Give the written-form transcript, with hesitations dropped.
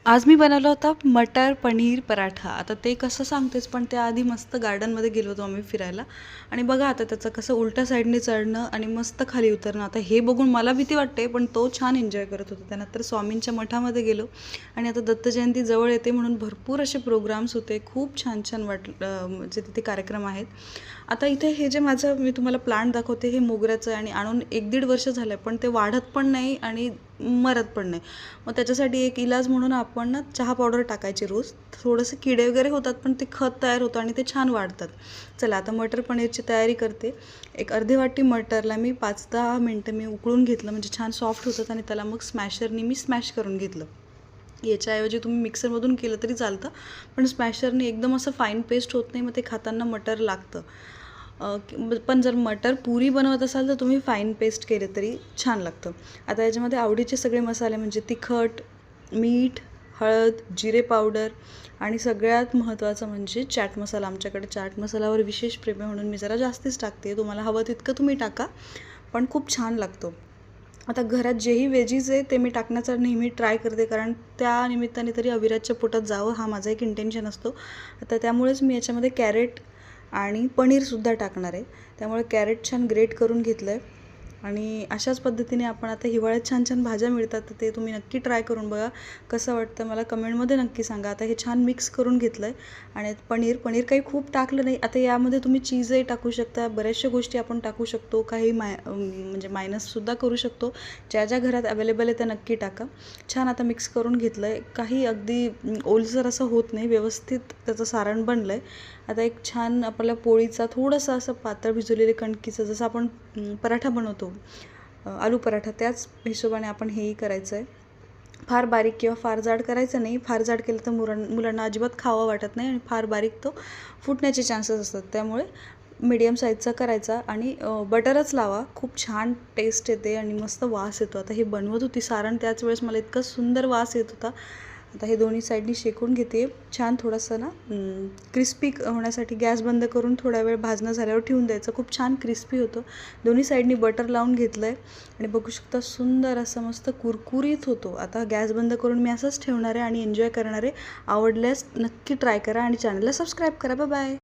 आज मी बनवला होता मटर पनीर पराठा. आता ते कसं सांगतेच, पण त्याआधी मस्त गार्डनमध्ये गेलो होतो आम्ही फिरायला. आणि बघा आता त्याचं कसं उलट्या साईडने चढणं आणि मस्त खाली उतरणं. आता हे बघून मला भीती वाटते, पण तो छान एन्जॉय करत होता. त्यानंतर स्वामींच्या मठामध्ये गेलो आणि आता दत्त जयंती जवळ येते म्हणून भरपूर असे प्रोग्राम्स होते. खूप छान छान वाटलं, म्हणजे तिथे कार्यक्रम आहेत. आता इथे हे जे माझं मी तुम्हाला प्लांट दाखवते हे मोगऱ्याचं आहे आणि आणून 1-1.5 वर्ष झालं आहे, पण ते वाढत पण नाही आणि मरत पण नाही. मग त्याच्यासाठी एक इलाज म्हणून आपण ना चहा पावडर टाकायची रोज. थोडंसं किडे वगैरे होतात, पण ते खत तयार होतं आणि ते छान वाढतात. चला आता मटर पनीरची तयारी करते. एक अर्धी वाटी मटरला मी 5-10 मिनटं मी उकळून घेतलं, म्हणजे छान सॉफ्ट होतात आणि त्याला मग स्मॅशरनी मी स्मॅश करून घेतलं. याच्याऐवजी तुम्ही मिक्सरमधून केलं तरी चालतं, पण स्मॅशरने एकदम असं फाईन पेस्ट होत नाही, मग ते खाताना मटर लागतं. पण जर मटर पुरी बनवत असाल तर तुम्ही फाईन पेस्ट केले तरी छान लागतं. आता याच्यामध्ये आवडीचे सगळे मसाले म्हणजे तिखट, मीठ, हळद, जिरे पावडर आणि सगळ्यात महत्त्वाचं म्हणजे चाट मसाला. आमच्याकडे चाट मसाल्यावर विशेष प्रेम आहे म्हणून मी जरा जास्तीच टाकते. तुम्हाला हवं तितकं तुम्ही टाका, पण खूप छान लागतो. आता घरात जेही वेजीज आहे ते मी टाकण्याचा नेहमी ट्राय करते, कारण त्या निमित्ताने तरी अविराजच्या पोटात जावं हा माझा एक इंटेन्शन असतो. आता त्यामुळेच मी याच्यामध्ये कॅरेट आणि पनीरसुद्धा टाकणार आहे. त्यामुळे कॅरेट छान ग्रेट करून घेतलं आहे आणि अशाच पद्धतीने आपण आता हिवाळ्यात छान छान भाज्या मिळतात, तर ते तुम्ही नक्की ट्राय करून बघा. कसं वाटतं मला कमेंटमध्ये नक्की सांगा. आता हे छान मिक्स करून घेतलं आहे आणि पनीर काही खूप टाकलं नाही. आता यामध्ये तुम्ही चीजही टाकू शकता, बऱ्याचशा गोष्टी आपण टाकू शकतो, काही म्हणजे मायनससुद्धा करू शकतो. ज्या ज्या घरात अवेलेबल आहे त्या नक्की टाका. छान आता मिक्स करून घेतलं आहे. काही अगदी ओलसर असं होत नाही, व्यवस्थित त्याचं सारण बनलं आहे. आता एक छान आपल्याला पोळीचा थोडंसं असं पातळ भिजवलेले कणकीचं जसं आपण पराठा बनवतो, आलू पराठा, त्याच हिशोबाने आपण हेही करायचं आहे. फार बारीक किंवा फार जाड करायचं नाही. फार जाड केलं तर मुलांना अजिबात खावं वाटत नाही आणि फार बारीक तो फुटण्याचे चान्सेस असतात. त्यामुळे मीडियम साईजचा करायचा आणि बटरच लावा. खूप छान टेस्ट येते आणि मस्त वास येतो. आता हे बनवत होती सारण त्याच वेळेस मला इतका सुंदर वास येत होता. आता हे दोन्ही साईडनी शेकून घेते छान. थोडंसं ना क्रिस्पी होण्यासाठी गॅस बंद करून थोडा वेळ भाजणं झाल्यावर ठेवून द्यायचं. खूप छान क्रिस्पी होतं. दोन्ही साईडनी बटर लावून घेतलं आहे आणि बघू शकता सुंदर असं मस्त कुरकुरीत होतो. आता गॅस बंद करून मी असंच ठेवणार आहे आणि एन्जॉय करणार आहे. आवडल्यास नक्की ट्राय करा आणि चॅनलला सबस्क्राईब करा. Bye bye.